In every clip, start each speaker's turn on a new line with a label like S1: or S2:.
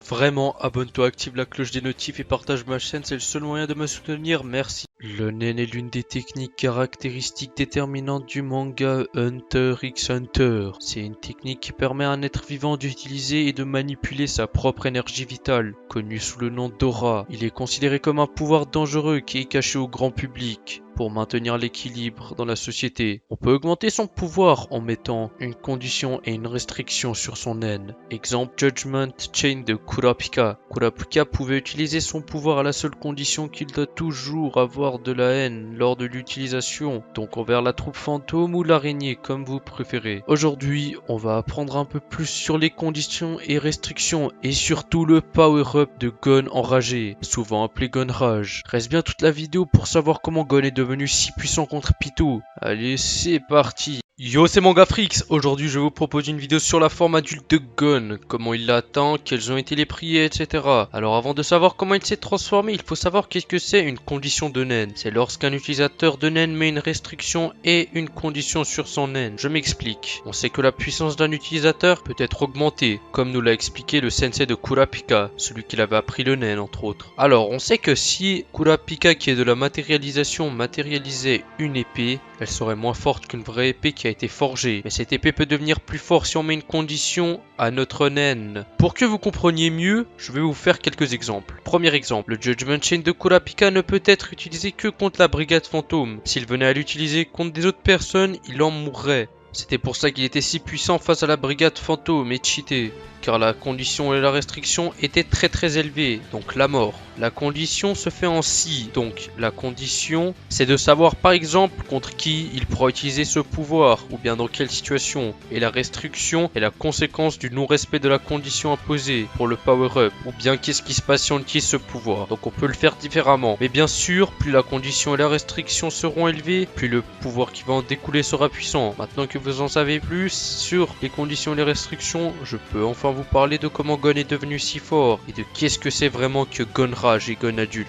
S1: Vraiment, abonne-toi, active la cloche des notifs et partage ma chaîne, c'est le seul moyen de me soutenir, merci. Le nen est l'une des techniques caractéristiques déterminantes du manga Hunter x Hunter. C'est une technique qui permet à un être vivant d'utiliser et de manipuler sa propre énergie vitale, connue sous le nom d'aura. Il est considéré comme un pouvoir dangereux qui est caché au grand public. Pour maintenir l'équilibre dans la société, on peut augmenter son pouvoir en mettant une condition et une restriction sur son nen. Exemple Judgment Chain de Kurapika. Kurapika pouvait utiliser son pouvoir à la seule condition qu'il doit toujours avoir de la haine lors de l'utilisation, donc envers la troupe fantôme ou l'araignée comme vous préférez. Aujourd'hui, on va apprendre un peu plus sur les conditions et restrictions et surtout le power-up de Gon enragé, souvent appelé Gon Rage. Reste bien toute la vidéo pour savoir comment Gon est devenu si puissant contre Pitou. Allez, c'est parti. Yo, c'est Mangafrix. Aujourd'hui, je vous propose une vidéo sur la forme adulte de Gon, comment il l'a atteint, quels ont été les prix, etc. Alors, avant de savoir comment il s'est transformé, il faut savoir qu'est-ce que c'est une condition de nen. C'est lorsqu'un utilisateur de nen met une restriction et une condition sur son nen. Je m'explique. On sait que la puissance d'un utilisateur peut être augmentée, comme nous l'a expliqué le sensei de Kurapika, celui qui avait appris le nen entre autres. Alors, on sait que si Kurapika, qui est de la matérialisation, matérialisait une épée, elle serait moins forte qu'une vraie épée qui a été forgée. Mais cette épée peut devenir plus forte si on met une condition à notre nen. Pour que vous compreniez mieux, je vais vous faire quelques exemples. Premier exemple, le Judgment Chain de Kurapika ne peut être utilisé que contre la brigade fantôme. S'il venait à l'utiliser contre des autres personnes, il en mourrait. C'était pour ça qu'il était si puissant face à la brigade fantôme et cheaté, car la condition et la restriction étaient très élevées, donc la mort. La condition se fait en si, donc la condition c'est de savoir par exemple contre qui il pourra utiliser ce pouvoir, ou bien dans quelle situation, et la restriction est la conséquence du non-respect de la condition imposée pour le power-up, ou bien qu'est-ce qui se passe si on utilise ce pouvoir. Donc on peut le faire différemment, mais bien sûr, plus la condition et la restriction seront élevées, plus le pouvoir qui va en découler sera puissant. Maintenant que vous en savez plus sur les conditions et les restrictions, je peux enfin vous parler de comment Gon est devenu si fort et de qu'est-ce que c'est vraiment que Gon Rage et Gon adulte.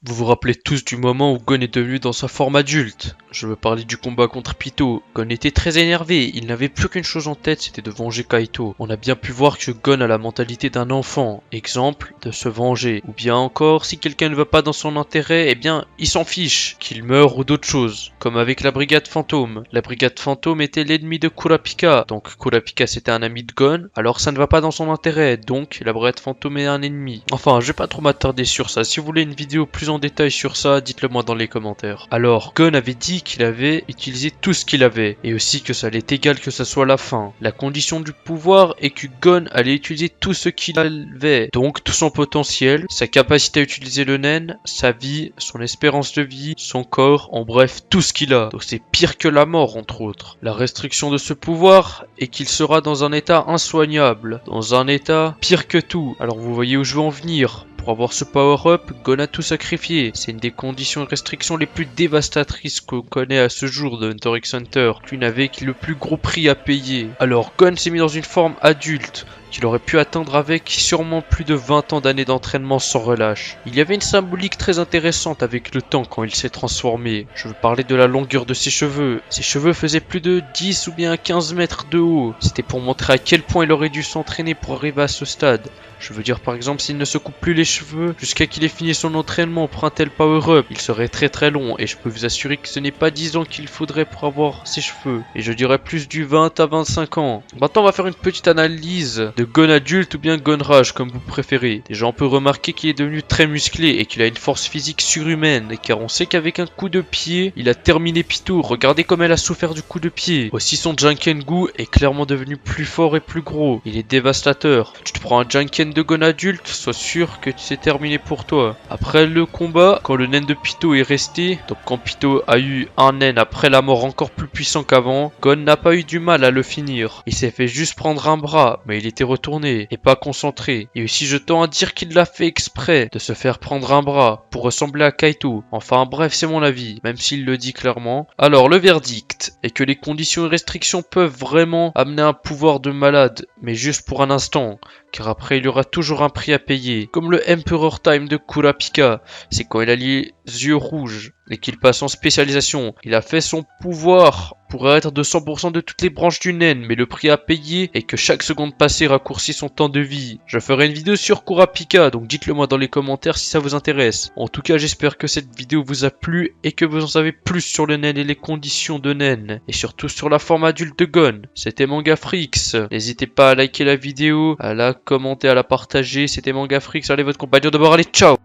S1: Vous vous rappelez tous du moment où Gon est devenu dans sa forme adulte. Je veux parler du combat contre Pitou. Gon était très énervé, il n'avait plus qu'une chose en tête, c'était de venger Kaito. On a bien pu voir que Gon a la mentalité d'un enfant, exemple, de se venger. Ou bien encore, si quelqu'un ne va pas dans son intérêt, eh bien, il s'en fiche, qu'il meure ou d'autres choses. Comme avec la brigade fantôme. La brigade fantôme était l'ennemi de Kurapika, donc Kurapika c'était un ami de Gon, alors ça ne va pas dans son intérêt, donc la brigade fantôme est un ennemi. Enfin, je vais pas trop m'attarder sur ça, si vous voulez une vidéo plus en détail sur ça, dites-le moi dans les commentaires. Alors, Gon avait dit qu'il avait utilisé tout ce qu'il avait, et aussi que ça allait être égal que ça soit la fin. La condition du pouvoir est que Gon allait utiliser tout ce qu'il avait, donc tout son potentiel, sa capacité à utiliser le nen, sa vie, son espérance de vie, son corps, en bref, tout ce qu'il a. Donc c'est pire que la mort, entre autres. La restriction de ce pouvoir est qu'il sera dans un état insoignable, dans un état pire que tout. Alors vous voyez où je veux en venir. Pour avoir ce power-up, Gon a tout sacrifié. C'est une des conditions et restrictions les plus dévastatrices qu'on connaît à ce jour de Hunter x Hunter. Lui n'avait que le plus gros prix à payer. Alors Gon s'est mis dans une forme adulte, qu'il aurait pu atteindre avec sûrement plus de 20 ans d'années d'entraînement sans relâche. Il y avait une symbolique très intéressante avec le temps quand il s'est transformé. Je veux parler de la longueur de ses cheveux. Ses cheveux faisaient plus de 10 ou bien 15 mètres de haut. C'était pour montrer à quel point il aurait dû s'entraîner pour arriver à ce stade. Je veux dire par exemple s'il ne se coupe plus les cheveux jusqu'à qu'il ait fini son entraînement pour un tel power-up, il serait très long et je peux vous assurer que ce n'est pas 10 ans qu'il faudrait pour avoir ses cheveux. Et je dirais plus du 20 à 25 ans. Maintenant on va faire une petite analyse de Gon adulte ou bien Gon Rage comme vous préférez. Déjà on peut remarquer qu'il est devenu très musclé et qu'il a une force physique surhumaine car on sait qu'avec un coup de pied il a terminé Pitou. Regardez comme elle a souffert du coup de pied. Aussi son Jankengu est clairement devenu plus fort et plus gros. Il est dévastateur. Tu te prends un Janken de Gon adulte, sois sûr que c'est terminé pour toi. Après le combat, quand le nen de Pitou est resté, donc quand Pitou a eu un nen après la mort encore plus puissant qu'avant, Gon n'a pas eu du mal à le finir. Il s'est fait juste prendre un bras, mais il était retourné et pas concentré. Et aussi je tends à dire qu'il l'a fait exprès de se faire prendre un bras pour ressembler à Kaito. Enfin bref, c'est mon avis, même s'il le dit clairement. Alors le verdict est que les conditions et restrictions peuvent vraiment amener un pouvoir de malade, mais juste pour un instant, car après il y aura toujours un prix à payer. Comme le Emperor Time de Kurapika, c'est quand il a les yeux rouges. et qu'il passe en spécialisation. Il a fait son pouvoir pour être de 100% de toutes les branches du nen, mais le prix à payer est que chaque seconde passée raccourcit son temps de vie. Je ferai une vidéo sur Kurapika, donc dites-le moi dans les commentaires si ça vous intéresse. En tout cas, j'espère que cette vidéo vous a plu et que vous en savez plus sur le nen et les conditions de nen, et surtout sur la forme adulte de Gon. C'était MangaFreaks. N'hésitez pas à liker la vidéo, à la commenter, à la partager. C'était MangaFreaks. Allez, votre compagnon de bord, allez, ciao!